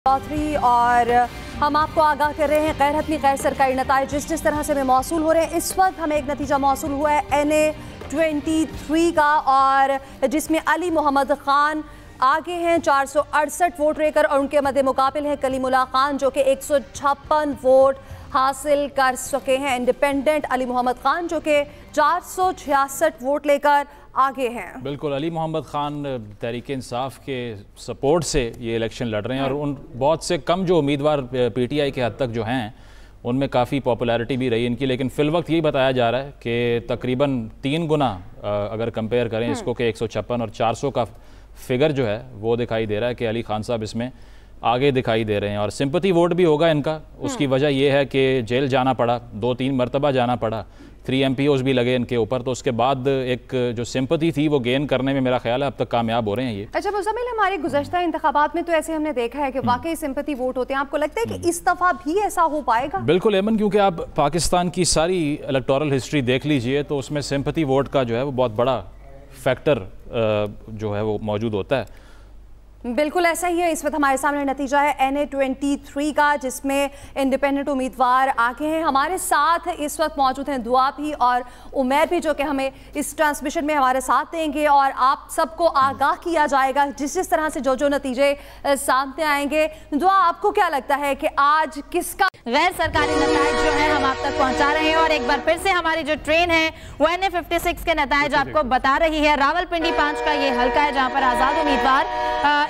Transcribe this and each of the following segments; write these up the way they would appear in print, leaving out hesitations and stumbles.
चौधरी और हम आपको आगाह कर रहे हैं गैर हतमी गैर सरकारी नताइज जिस तरह से हमें मौसूल हो रहे हैं। इस वक्त हमें एक नतीजा मौसूल हुआ है NA23 का, और जिसमें अली मोहम्मद खान आगे हैं 468 वोट लेकर, और उनके मद्दे मुकाबिल है कलीमुल्लाह खान जो कि 156 वोट हासिल कर सके हैं। इंडिपेंडेंट अली मोहम्मद खान जो कि 466 वोट लेकर आगे हैं। बिल्कुल, अली मोहम्मद खान तहरीक इंसाफ के सपोर्ट से ये इलेक्शन लड़ रहे हैं, और उन बहुत से कम जो उम्मीदवार PTI के हद तक जो हैं उनमें काफ़ी पॉपुलैरिटी भी रही इनकी, लेकिन फ़िलवक्त यही बताया जा रहा है कि तकरीबन 3 गुना अगर कंपेयर करें इसको कि 156 और 400 का फिगर जो है वो दिखाई दे रहा है कि अली खान साहब इसमें आगे दिखाई दे रहे हैं। और सिंपैथी वोट भी होगा इनका, उसकी वजह यह है कि जेल जाना पड़ा, 2-3 मरतबा जाना पड़ा, 3 MPOs भी लगे इनके ऊपर, तो उसके बाद एक जो सिंपैथी थी वो गेन करने में मेरा ख्याल है अब तक कामयाब हो रहे हैं ये। अच्छा मुज़म्मिल, हमारे गुज़श्ता इंतखाबात में तो ऐसे हमने देखा है कि वाकई सिंपैथी वोट होते हैं। आपको लगता है कि इस दफ़ा भी ऐसा हो पाएगा? बिल्कुल एमन, क्योंकि आप पाकिस्तान की सारी इलेक्टोरल हिस्ट्री देख लीजिए तो उसमें सिंपैथी वोट का जो है वो बहुत बड़ा फैक्टर जो है वो मौजूद होता है। बिल्कुल ऐसा ही है। इस वक्त हमारे सामने नतीजा है NA23 का, जिसमें इंडिपेंडेंट उम्मीदवार आगे हैं। हमारे साथ इस वक्त मौजूद हैं दुआ भी और उमैर भी, जो कि हमें इस ट्रांसमिशन में हमारे साथ देंगे, और आप सबको आगाह किया जाएगा जिस तरह से जो नतीजे सामने आएंगे। दुआ, आपको क्या लगता है कि आज किसका गैर सरकारी नताइज जो है हम आप तक पहुंचा रहे हैं, और एक बार फिर से हमारी जो ट्रेन है वो NA56 के नताइज आपको बता रही है। रावलपिंडी 5 का ये हल्का है जहां पर आजाद उम्मीदवार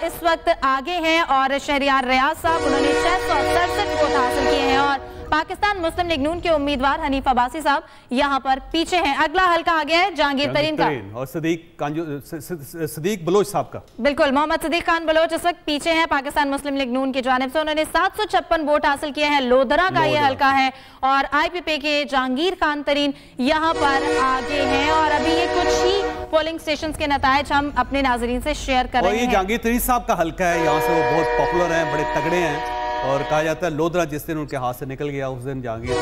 इस वक्त आगे हैं, और शहरियार रियाज साहब उन्होंने 667 वोट हासिल किए हैं, और पाकिस्तान मुस्लिम लीग नून के उम्मीदवार हनीफ अब्बासी साहब यहां पर पीछे हैं। अगला हल्का आ गया है जहांगीर तरीन का और सदीक बलोच साहब का। बिल्कुल, मोहम्मद सदीक खान बलोच इस वक्त पीछे हैं पाकिस्तान मुस्लिम लीग नून की जानिब से, उन्होंने 756 वोट हासिल किए हैं। लोधरा का ये हल्का है, और IPP के जहांगीर खान तरीन यहां पर आगे हैं। और अभी ये कुछ ही पोलिंग स्टेशन के नताइज हम अपने नाजरीन से शेयर कर रहे हैं। ये जहांगीर तरीन साहब का हल्का है, यहाँ से वो बहुत पॉपुलर हैं, बड़े तगड़े हैं, और कहा जाता है लोधरा जिस दिन उनके हाथ से निकल गया उस दिन जहांगीर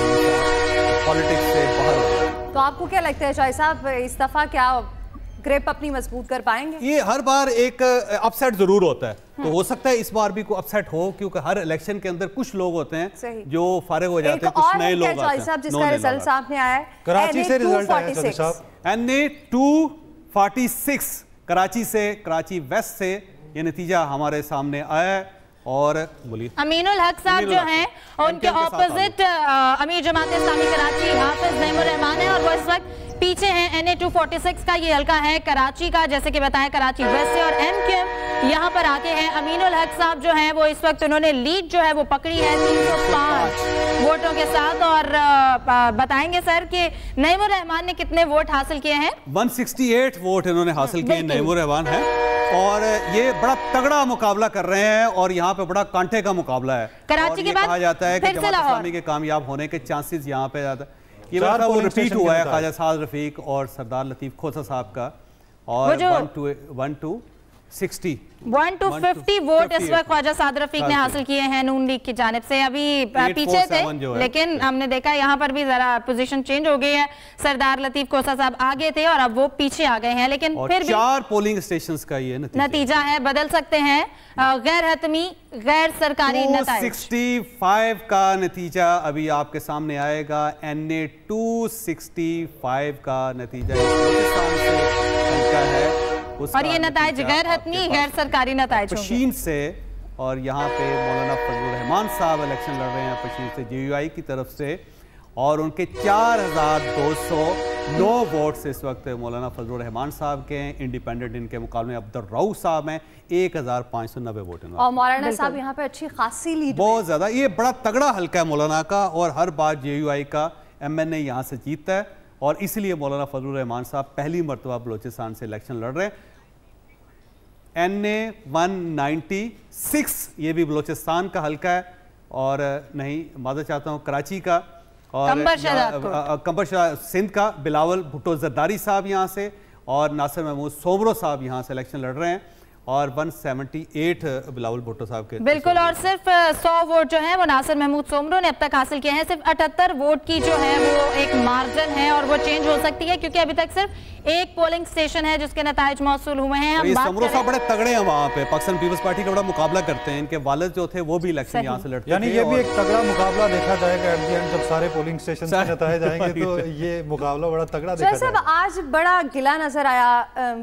पॉलिटिक्स से बाहर हो गया। तो आपको क्या लगता है शाह साहब, इस दफा क्या ग्रिप अपनी मजबूत कर पाएंगे? ये हर बार एक अपसेट जरूर होता है, तो हो सकता है इस बार भी कोई अपसेट हो, क्योंकि हर इलेक्शन के अंदर कुछ लोग होते हैं जो फारिग हो जाते हैं, कुछ नए लोग आते हैं। जिसका रिजल्ट सामने आया है कराची से, रिजल्ट आया है साहब NA246 कराची से, कराची वेस्ट से ये नतीजा हमारे सामने आया है। और बोलिए, अमीनुल हक साहब जो हैं उनके ऑपोजिट अमीर जमात इस्लामी कराची हाफिज नईमुर रहमान है, और वो इस वक्त पीछे हैं। NA246 का ये हल्का है कराची का, जैसे कि बताया कराची वेस्ट से, और MQM यहाँ पर आके हैं। अमीनुल हक साहब जो हैं वो इस वक्त उन्होंने लीड जो है वो पकड़ी है 305 वोटों के साथ। और बताएंगे सर कि नईमुर रहमान ने कितने वोट हासिल किए हैं? 168 वोट इन्होंने हासिल किए। नईमुर रहमान है, और ये बड़ा तगड़ा मुकाबला कर रहे हैं, और यहाँ पे बड़ा कांटे का मुकाबला है। कराची के बाद कहा जाता है कि जमात इस्लामी के कामयाब होने के चांसेस यहाँ पे ज्यादा। ये वो रिपीट हुआ है ख्वाजा साद रफीक और सरदार लतीफ खोसा साहब का, और 1 to 50 वोट इस वक्त ख्वाजा साद रफीक ने हासिल किए हैं नून लीग की जानिब से। अभी पीछे थे, लेकिन हमने देखा यहाँ पर भी जरा पोजीशन चेंज हो गई है। सरदार लतीफ खोसा साहब आगे थे और अब वो पीछे आ गए हैं, लेकिन फिर भी 4 पोलिंग स्टेशंस का ये नतीजा है, बदल सकते हैं। गैर हतमी गैर सरकारी नताइज 265 का नतीजा अभी आपके सामने आएगा। NA265 का नतीजा है, और ये नताइज गैर हतमी गैर सरकारी नताइज पशीन से। और यहाँ पे मौलाना फजलुर रहमान साहब इलेक्शन लड़ रहे हैं पशीन से JUI की तरफ से, और उनके 4209 वोट से इस वक्त मौलाना फजलुर रहमान साहब के हैं। इंडिपेंडेंट इनके मुकाबले अब्दुल रऊफ साहब हैं, 1590 वोट। और मौलाना साहब यहाँ पे अच्छी खासी लीड, बहुत ज्यादा। ये बड़ा तगड़ा हल्का है मौलाना का, और हर बार JUI का MNA यहाँ से जीतता है, और इसलिए मौलाना फजलुर रहमान साहब पहली मरतबा बलोचिस्तान से इलेक्शन लड़ रहे हैं। NA196 ये भी बलोचिस्तान का हल्का है, और नहीं मादा चाहता हूँ कराची का, और कंबर सिंध का बिलावल भुट्टो जरदारी साहब यहाँ से, और नासिर महमूद सोमरो साहब यहाँ से इलेक्शन लड़ रहे हैं, और 178 बिलावल भुट्टो साहब के। बिल्कुल, और सिर्फ 100 वोट जो है वो नासिर महमूद सोमरो ने अब तक हासिल किए हैं। सिर्फ 78 वोट की जो है वो एक मार्जिन है, और वो चेंज हो सकती है क्योंकि अभी तक सिर्फ एक पोलिंग स्टेशन है जिसके नताइज मौसूल हुए हैं। हम बात करें, बड़े तगड़े हैं वहाँ पे, पाकिस्तान पीपल्स पार्टी का बड़ा मुकाबला करते हैं। इनके वालिद जो थे वो भी इलेक्शन यहाँ से लड़ते, यानी ये भी एक तगड़ा मुकाबला देखा जाएगा एट द एंड, जब सारे पोलिंग स्टेशन से नताइज आएंगे तो ये मुकाबला बड़ा तगड़ा देखा जाएगा। आज बड़ा गिला नजर आया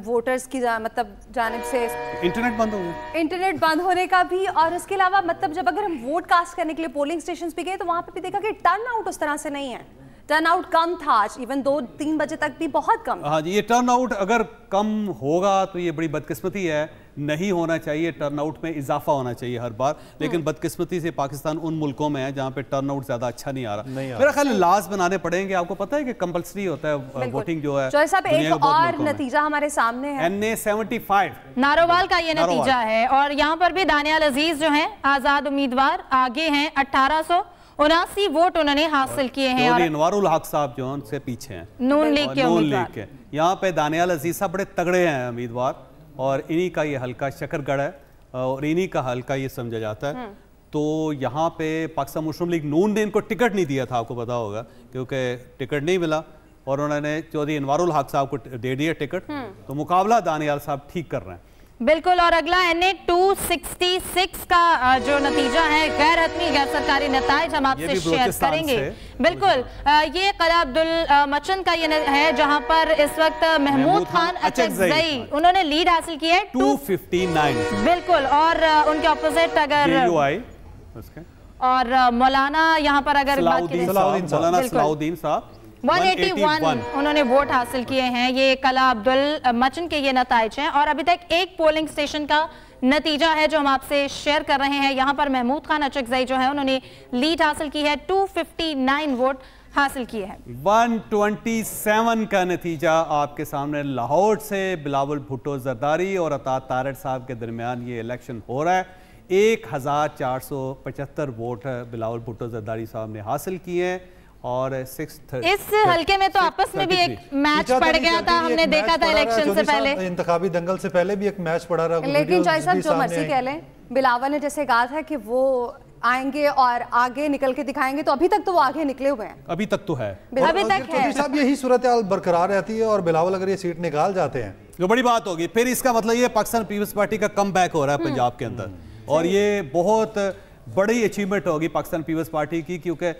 वोटर्स की मतलब जानिब से, इंटरनेट बंद हो गया, इंटरनेट बंद होने का भी, और उसके अलावा मतलब जब अगर हम वोट कास्ट करने के लिए पोलिंग स्टेशन पे गए तो वहाँ पे भी देखा कि टर्न आउट उस तरह से नहीं है, टर्न आउट कम था आज, इवन 2-3 बजे तक भी बहुत कम। हाँ जी, ये टर्न आउट अगर कम होगा तो ये बड़ी बदकिस्मती है, नहीं होना चाहिए, टर्न आउट में इजाफा होना चाहिए हर बार, लेकिन बदकिस्मती से पाकिस्तान उन मुल्कों में है जहाँ पे टर्न आउट ज्यादा अच्छा नहीं आ रहा। मेरा ख्याल लॉज बनाने पड़ेंगे। आपको पता है कि कंपलसरी होता है वोटिंग जो है। एक और नतीजा हमारे सामने है, NA 75 नारोवाल का ये नतीजा है, और यहाँ पर भी दानियाल अजीज जो है आजाद उम्मीदवार आगे हैं, 1879 वोट उन्होंने हासिल किए हैं, और अनवारुल हक साहब जो उनसे पीछे हैं, नून लीग के उम्मीदवार। यहाँ पे दानियाल अजीज साहब बड़े तगड़े हैं उम्मीदवार, और इन्हीं का ये हल्का शकरगढ़ है और इन्हीं का हल्का ये समझा जाता है। तो यहाँ पे पाकिस्तान मुस्लिम लीग नून ने इनको टिकट नहीं दिया था, आपको पता होगा, क्योंकि टिकट नहीं मिला और उन्होंने चौधरी अनवारुल हक साहब को दे दिया टिकट। तो मुकाबला दानियाल साहब ठीक कर रहे हैं बिल्कुल। और अगला NA 266 का जो नतीजा है, गैर हतमी गैर सरकारी नताइज हम आपसे शेयर करेंगे। बिल्कुल, ये कला अब्दुल मचन का ये है जहां पर इस वक्त महमूद खान अचकज़ई उन्होंने लीड हासिल की है 259। बिल्कुल, और उनके ऑपोजिट अगर और मौलाना यहाँ पर अगर बात करें, मौलाना सलाउद्दीन साहब 181 उन्होंने वोट हासिल किए हैं। ये कला अब्दुल मचन के ये नताइज हैं, और अभी तक एक पोलिंग स्टेशन का नतीजा है जो हम आपसे शेयर कर रहे हैं। यहाँ पर महमूद खान अचकज़ई जो है उन्होंने लीड हासिल की है, 259 वोट हासिल किए हैं। 127 का नतीजा आपके सामने। लाहौर से बिलावल भुट्टो जरदारी और अता तारड़ साहब के दरमियान ये इलेक्शन हो रहा है। 1475 वोट बिलावल भुट्टो जरदारी साहब ने हासिल किए हैं, और इस हल्के में तो आपस में भी एक मैच पड़ गया था, हमने देखा था इलेक्शन से पहले, इंतखाबी दंगल से पहले भी एक मैच पड़ा रहा। लेकिन जॉय साहब जो मर्जी कह लें, बिलावल ने जैसे कहा था कि वो आएंगे और आगे निकल के दिखाएंगे, तो अभी तक तो वो आगे निकले हुए हैं, अभी तक तो है, अभी तक है साहब। यही सूरत हाल बरकरार रहती है और बिलावल अगर ये सीट निकाल जाते हैं जो बड़ी बात होगी, फिर इसका मतलब ये पाकिस्तान पीपल्स पार्टी का कम बैक हो रहा है पंजाब के अंदर, और ये बहुत बड़ी अचीवमेंट होगी पाकिस्तान पीपल्स पार्टी की, क्योंकि